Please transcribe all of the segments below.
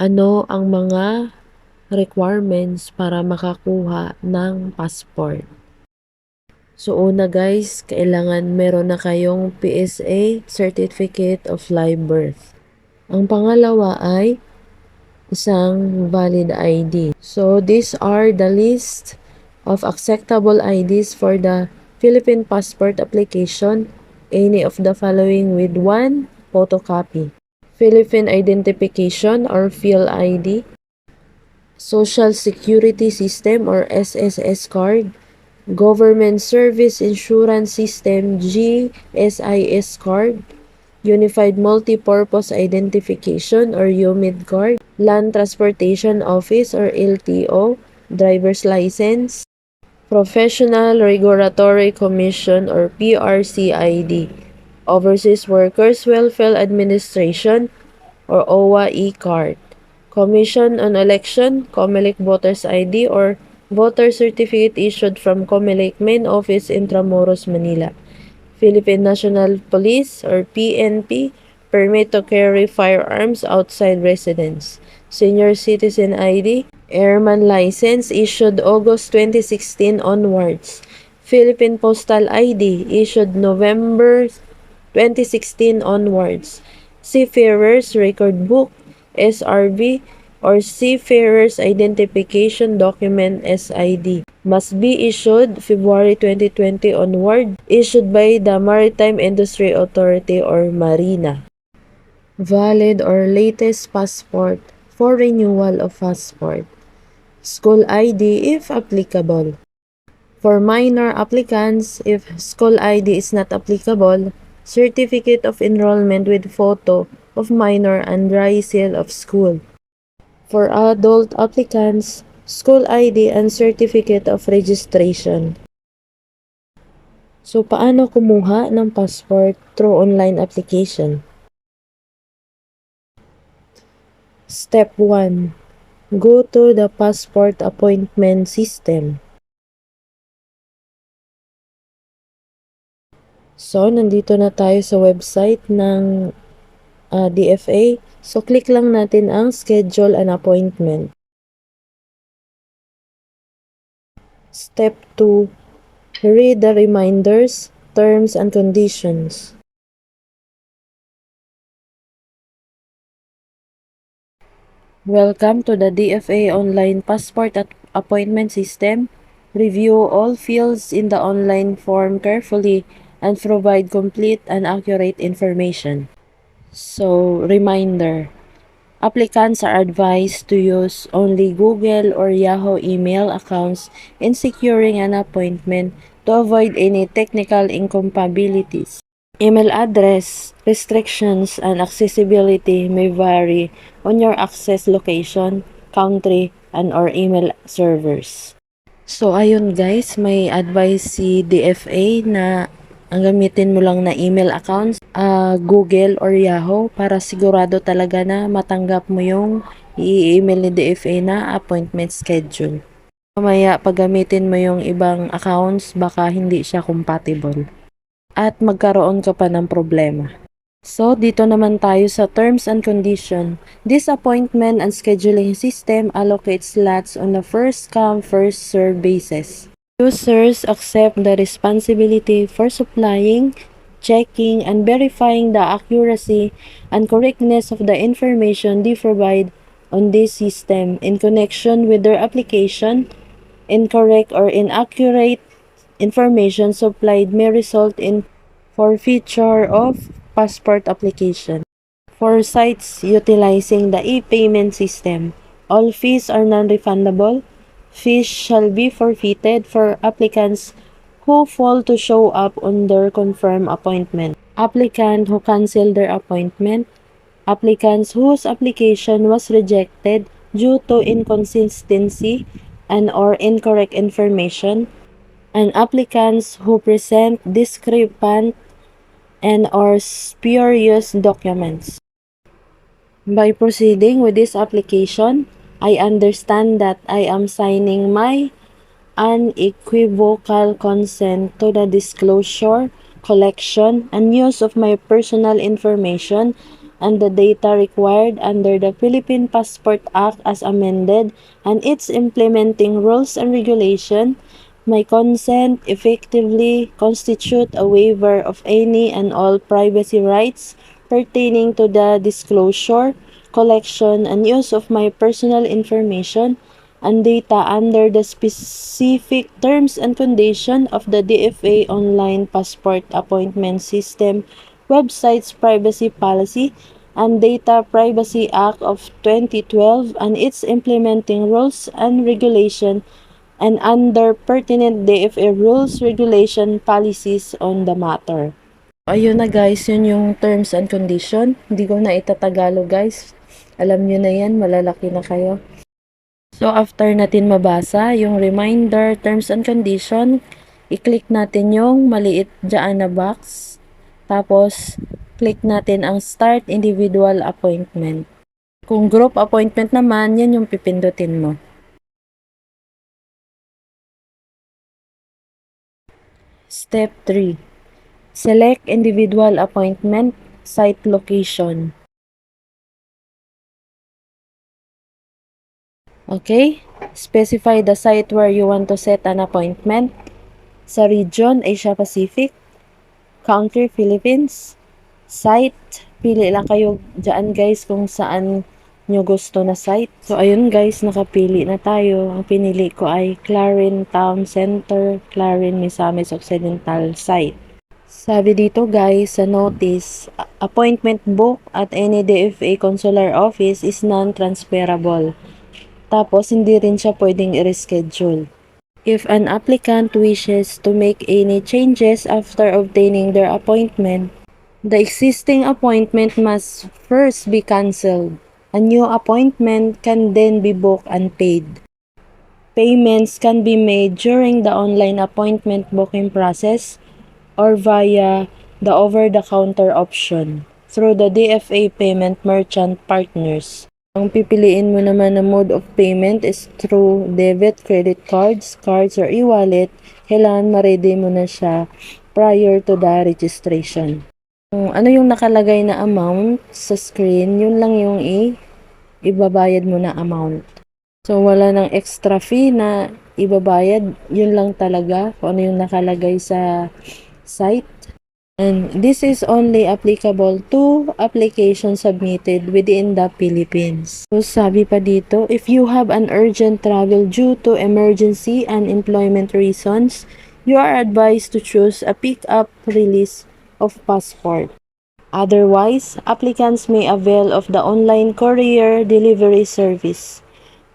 Ano ang mga requirements para makakuha ng passport? So una guys, kailangan meron na kayong PSA, Certificate of Live Birth. Ang pangalawa ay isang valid ID. So these are the list of acceptable IDs for the Philippine passport application. Any of the following with one photocopy. Philippine Identification or PhilID, Social Security System or SSS card, Government Service Insurance System GSIS card, Unified Multipurpose Identification or UMID card, Land Transportation Office or LTO, driver's license, Professional Regulatory Commission or PRCID, Overseas Workers Welfare Administration or OWA e-card, Commission on Election, COMELEC Voters ID or voter certificate issued from COMELEC Main Office Intramuros, Manila, Philippine National Police or PNP, permit to carry firearms outside residence, Senior Citizen ID, Airman License issued August 2016 onwards, Philippine Postal ID issued November 2016 onwards, Seafarers Record Book, SRB, or Seafarers Identification Document SID must be issued February 2020 onward, issued by the Maritime Industry Authority or MARINA. Valid or latest passport for renewal of passport. School ID if applicable. For minor applicants, if school ID is not applicable, certificate of enrollment with photo of minor and dry seal of school. For adult applicants, school ID and certificate of registration. So, paano kumuha ng passport through online application? Step 1. Go to the passport appointment system. So, nandito na tayo sa website ng DFA. So, click lang natin ang schedule an appointment. Step 2. Read the reminders, terms, and conditions. Welcome to the DFA Online Passport Appointment System. Review all fields in the online form carefully and provide complete and accurate information. So, reminder. Applicants are advised to use only Google or Yahoo email accounts in securing an appointment to avoid any technical incompatibilities. Email address, restrictions, and accessibility may vary on your access location, country, and or email servers. So, ayun guys, may advice si DFA na ang gamitin mo lang na email accounts, Google or Yahoo para sigurado talaga na matanggap mo yung i-email ni DFA na appointment schedule. Mamaya, pag gamitin mo yung ibang accounts, baka hindi siya compatible at magkaroon ka pa ng problema. So, dito naman tayo sa terms and condition. This appointment and scheduling system allocates slots on a first-come, first-served basis. Users accept the responsibility for supplying, checking, and verifying the accuracy and correctness of the information they provide on this system in connection with their application. Incorrect or inaccurate information supplied may result in forfeiture of passport application. For sites utilizing the e-payment system, all fees are non-refundable. Fees shall be forfeited for applicants who fail to show up on their confirmed appointment, applicant who cancel their appointment, applicants whose application was rejected due to inconsistency and or incorrect information, and applicants who present discrepant and or spurious documents. By proceeding with this application, I understand that I am signing my unequivocal consent to the disclosure, collection, and use of my personal information and the data required under the Philippine Passport Act as amended and its implementing rules and regulation, my consent effectively constitute a waiver of any and all privacy rights pertaining to the disclosure, collection, and use of my personal information and data under the specific terms and conditions of the DFA Online Passport Appointment System website's privacy policy and Data Privacy Act of 2012 and its implementing rules and regulation and under pertinent DFA rules, regulation, policies on the matter. Ayun na guys, yun yung terms and condition. Hindi ko na itatagalog guys. Alam nyo na yan, malalaki na kayo. So after natin mabasa yung reminder, terms and condition, i-click natin yung maliit dyan na box. Tapos, click natin ang start individual appointment. Kung group appointment naman, yan yung pipindutin mo. Step 3. Select individual appointment, site location. Okay? Specify the site where you want to set an appointment. Sa region, Asia Pacific. Country, Philippines. Site, pili lang kayo dyan guys kung saan nyo gusto na site. So ayun guys, nakapili na tayo. Ang pinili ko ay Clarin Town Center, Clarin, Misamis Occidental site. Sabi dito guys sa notice, appointment book at any DFA consular office is non-transferable. Tapos hindi rin siya pwedeng i-reschedule. If an applicant wishes to make any changes after obtaining their appointment, the existing appointment must first be canceled. A new appointment can then be booked and paid. Payments can be made during the online appointment booking process or via the over-the-counter option through the DFA payment merchant partners. Ang pipiliin mo naman na mode of payment is through debit, credit cards, or e-wallet. Kailangan ma-ready mo na siya prior to the registration. Kung ano yung nakalagay na amount sa screen, yun lang yung ibabayad mo na amount. So, wala nang extra fee na ibabayad. Yun lang talaga kung ano yung nakalagay sa site. And this is only applicable to applications submitted within the Philippines. So, sabi pa dito, if you have an urgent travel due to emergency and employment reasons, you are advised to choose a pick-up release of passport. Otherwise, applicants may avail of the online courier delivery service.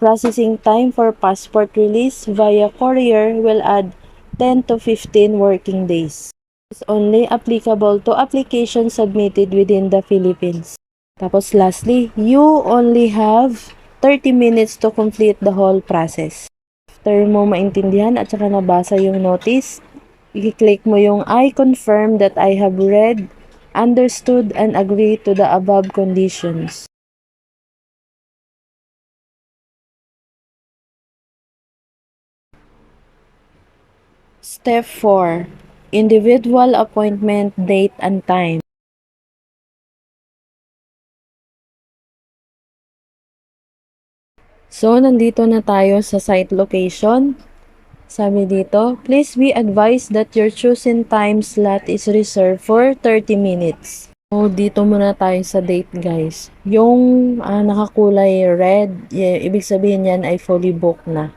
Processing time for passport release via courier will add 10 to 15 working days. It's only applicable to applications submitted within the Philippines. Tapos lastly, you only have 30 minutes to complete the whole process. After mo maintindihan at saka nabasa yung notice, i-click mo yung I confirm that I have read, understood, and agree to the above conditions. Step 4. Individual appointment date and time. So, nandito na tayo sa site location. Sabi dito, please be advised that your chosen time slot is reserved for 30 minutes. So, dito muna tayo sa date guys. Yung nakakulay red, ibig sabihin yan ay fully booked na.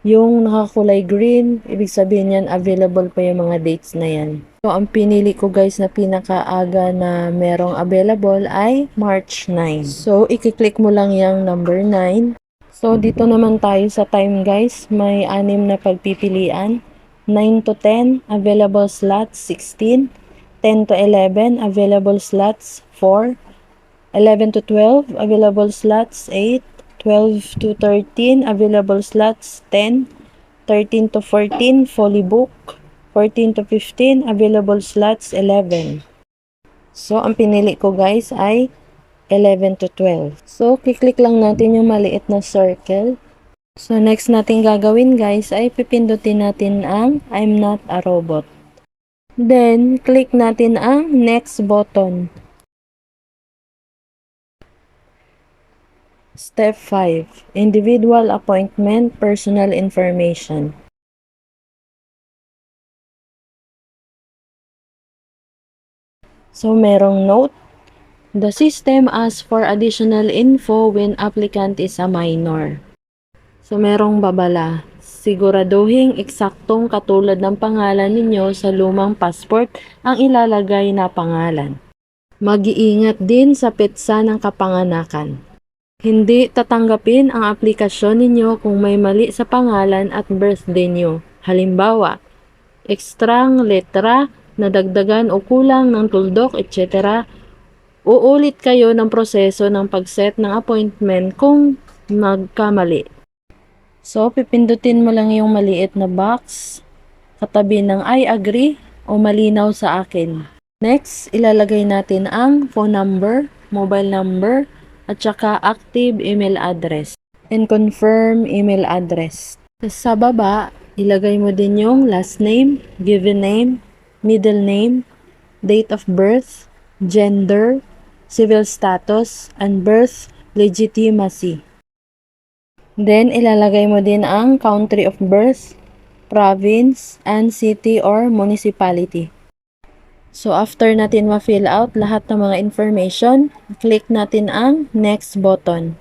Yung nakakulay green, ibig sabihin yan available pa yung mga dates na yan. So, ang pinili ko guys na pinakaaga na merong available ay March 9. So, i-click mo lang yung number 9. So, dito naman tayo sa time guys. May 6 na pagpipilian. 9 to 10, available slots 16. 10 to 11, available slots 4. 11 to 12, available slots 8. 12 to 13, available slots 10. 13 to 14, fully booked. 14 to 15, available slots 11. So, ang pinili ko guys ay 11 to 12. So, kiklik lang natin yung maliit na circle. So, next natin gagawin guys ay pipindutin natin ang I'm not a robot. Then, click natin ang next button. Step 5. Individual appointment personal information. So, merong note. The system asks for additional info when applicant is a minor. So, merong babala. Siguraduhin eksaktong katulad ng pangalan ninyo sa lumang passport ang ilalagay na pangalan. Mag-iingat din sa petsa ng kapanganakan. Hindi tatanggapin ang aplikasyon ninyo kung may mali sa pangalan at birthday nyo. Halimbawa, ekstrang letra, nadagdagan o kulang ng tuldok, etc. Uulit kayo ng proseso ng pag-set ng appointment kung nagkamali. So, pipindutin mo lang yung maliit na box katabi ng I agree o malinaw sa akin. Next, ilalagay natin ang phone number, mobile number, at saka active email address and confirm email address. Sa baba, ilagay mo din yung last name, given name, middle name, date of birth, gender, civil status, and birth legitimacy. Then, ilalagay mo din ang country of birth, province, and city or municipality. So, after natin ma-fill out lahat ng mga information, click natin ang next button.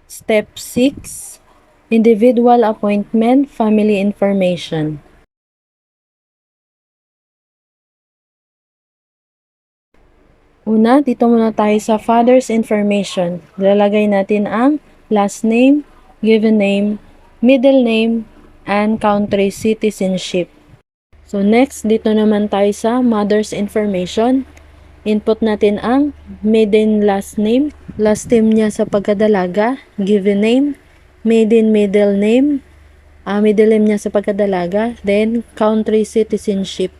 Step 6. Individual appointment, family information. Una, dito muna tayo sa father's information. Lalagay natin ang last name, given name, middle name, and country citizenship. So next, dito naman tayo sa mother's information. Input natin ang maiden last name niya sa pagkadalaga, given name, maiden middle name, middle name niya sa pagkadalaga, then country citizenship.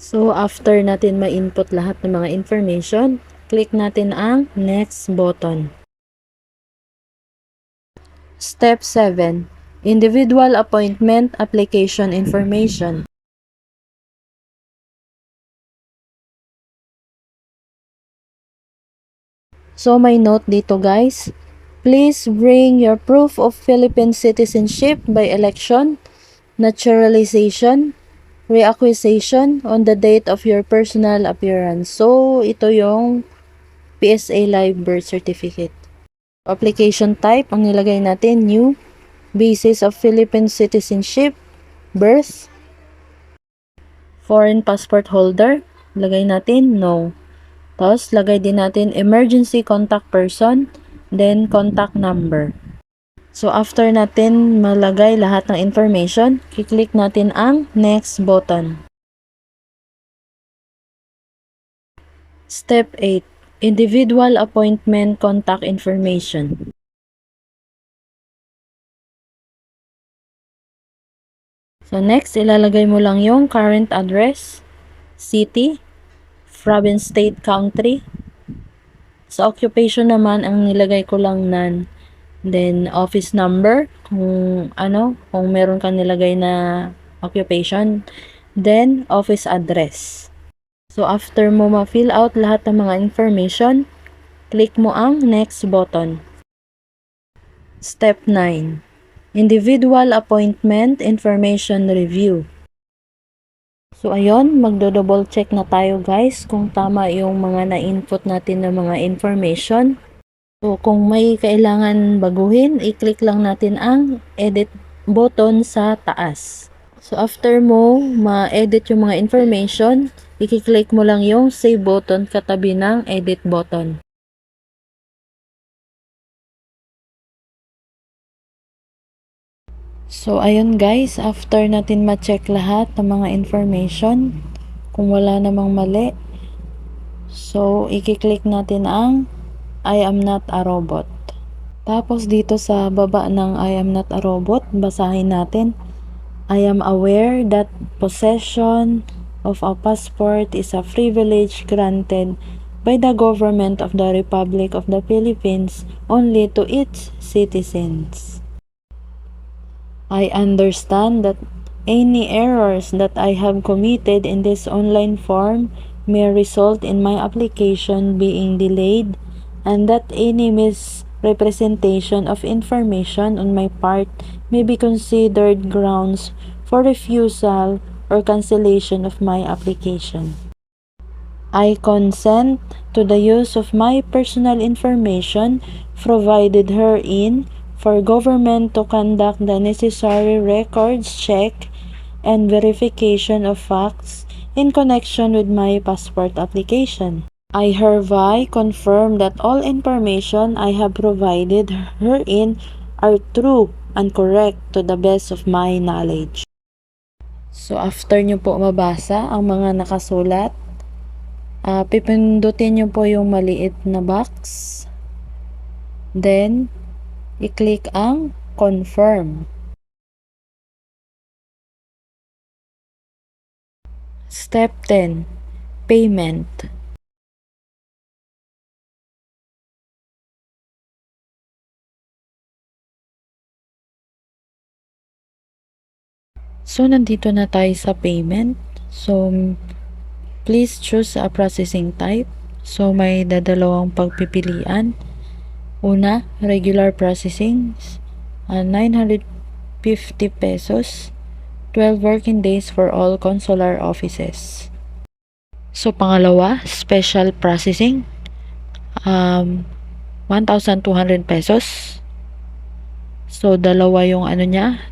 So after natin ma-input lahat ng mga information, click natin ang next button. Step 7. Individual appointment application information. So may note dito guys, please bring your proof of Philippine citizenship by election, naturalization, reacquisition on the date of your personal appearance. So ito yung PSA Live Birth Certificate. Application type, ang nilagay natin, new, basis of Philippine citizenship, birth, foreign passport holder, lagay natin no. Tapos, lagay din natin emergency contact person, then contact number. So, after natin malagay lahat ng information, kiklik natin ang next button. Step 8. Individual appointment contact information. So, next, ilalagay mo lang yung current address, city, province, state, country. Sa occupation naman, ang nilagay ko lang none. Then, office number, kung meron kang nilagay na occupation. Then, office address. So, after mo ma-fill out lahat ng mga information, click mo ang next button. Step 9. Individual appointment information review. So, ayun, magdo-double check na tayo guys kung tama yung mga na-input natin na mga information. So, kung may kailangan baguhin, i-click lang natin ang edit button sa taas. So, after mo ma-edit yung mga information, i-click mo lang yung save button katabi ng edit button. So, ayun guys, after natin ma-check lahat ng mga information, kung wala namang mali, so, i-click natin ang I am not a robot. Tapos, dito sa baba ng I am not a robot, basahin natin, I am aware that possession of a passport is a privilege granted by the government of the Republic of the Philippines only to its citizens. I understand that any errors that I have committed in this online form may result in my application being delayed and that any misrepresentation of information on my part may be considered grounds for refusal or cancellation of my application. I consent to the use of my personal information provided herein for government to conduct the necessary records check and verification of facts in connection with my passport application. I hereby confirm that all information I have provided herein are true and correct to the best of my knowledge. So after nyo po mabasa ang mga nakasulat, pipindutin nyo po yung maliit na box. Then, i-click ang confirm. Step 10. Payment. So, nandito na tayo sa payment. So, please choose a processing type. So, may dadalawang pagpipilian. Una, regular processing, 950 pesos, 12 working days for all consular offices. So, pangalawa, special processing, 1,200 pesos. So, dalawa yung ano niya,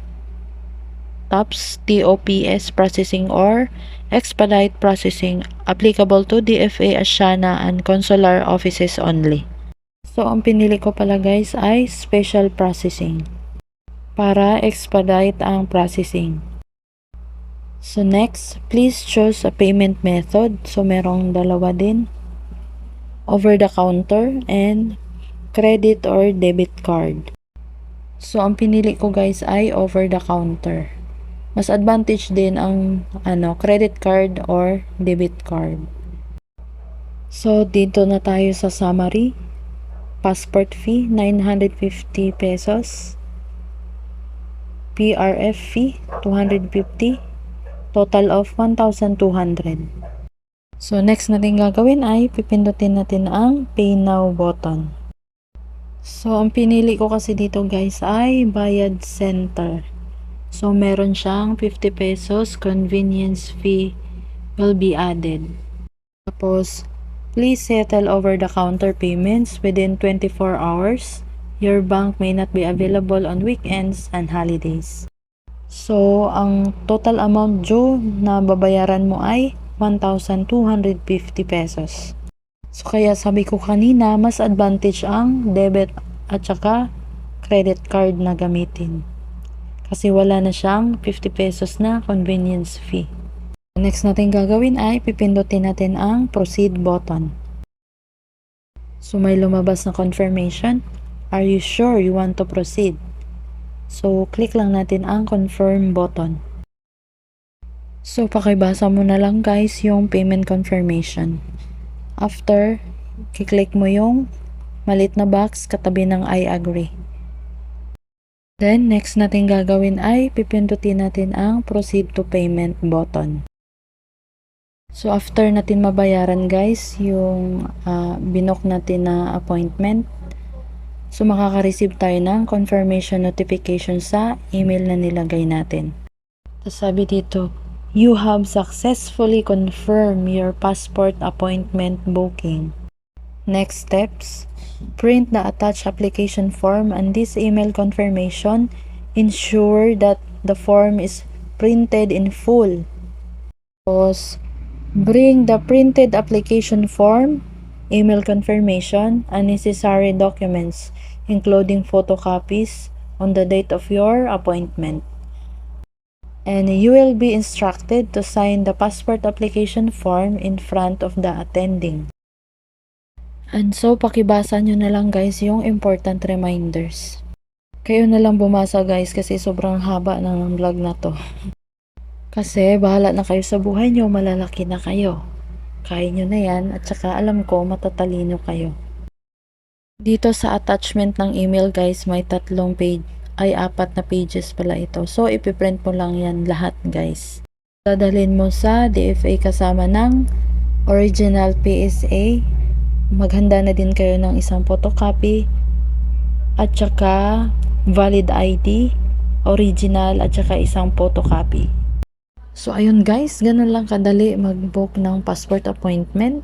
TOPS processing or expedite processing applicable to DFA, Asiana, and consular offices only. So, ang pinili ko pala guys ay special processing para expedite ang processing. So, next, please choose a payment method. So, merong dalawa din. Over the counter and credit or debit card. So, ang pinili ko guys ay over the counter. Mas advantage din ang credit card or debit card. So, dito na tayo sa summary. Passport fee, 950 pesos. PRF fee, 250. Total of 1,200. So, next natin gagawin ay pipindutin natin ang Pay Now button. So, ang pinili ko kasi dito guys ay Bayad Center. So, meron siyang 50 pesos convenience fee will be added. Tapos, please settle over-the-counter payments within 24 hours. Your bank may not be available on weekends and holidays. So, ang total amount due na babayaran mo ay 1,250 pesos. So, kaya sabi ko kanina, mas advantage ang debit at saka credit card na gamitin. Kasi wala na siyang 50 pesos na convenience fee. Next natin gagawin ay pipindutin natin ang proceed button. So, may lumabas na confirmation. Are you sure you want to proceed? So, click lang natin ang confirm button. So, pakibasa mo na lang guys yung payment confirmation. After, kiklik mo yung malit na box katabi ng I agree. Then, next natin gagawin ay pipindutin natin ang proceed to payment button. So, after natin mabayaran guys yung binook natin na appointment, so makaka-receive tayo ng confirmation notification sa email na nilagay natin. Tapos sabi dito, you have successfully confirmed your passport appointment booking. Next steps, print the attached application form and this email confirmation. Ensure that the form is printed in full. Tapos, bring the printed application form, email confirmation, and necessary documents, including photocopies on the date of your appointment. And you will be instructed to sign the passport application form in front of the attending. And so, pakibasa nyo na lang guys yung important reminders. Kayo na lang bumasa guys kasi sobrang haba ng vlog na to. Kasi bahala na kayo sa buhay nyo, malalaki na kayo. Kaya nyo na yan at saka alam ko matatalino kayo. Dito sa attachment ng email guys, may 4 na pages pala ito. So, ipiprint mo lang yan lahat guys. Dadalhin mo sa DFA kasama ng original PSA, maghanda na din kayo ng isang photocopy, at saka valid ID, original, at saka isang photocopy. So ayun guys, ganun lang kadali mag-book ng passport appointment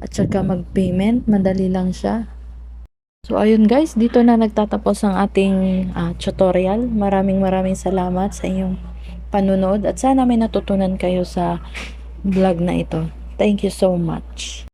at saka mag-payment, madali lang siya. So ayun guys, dito na nagtatapos ang ating tutorial. Maraming salamat sa inyong panunood at sana may natutunan kayo sa vlog na ito. Thank you so much.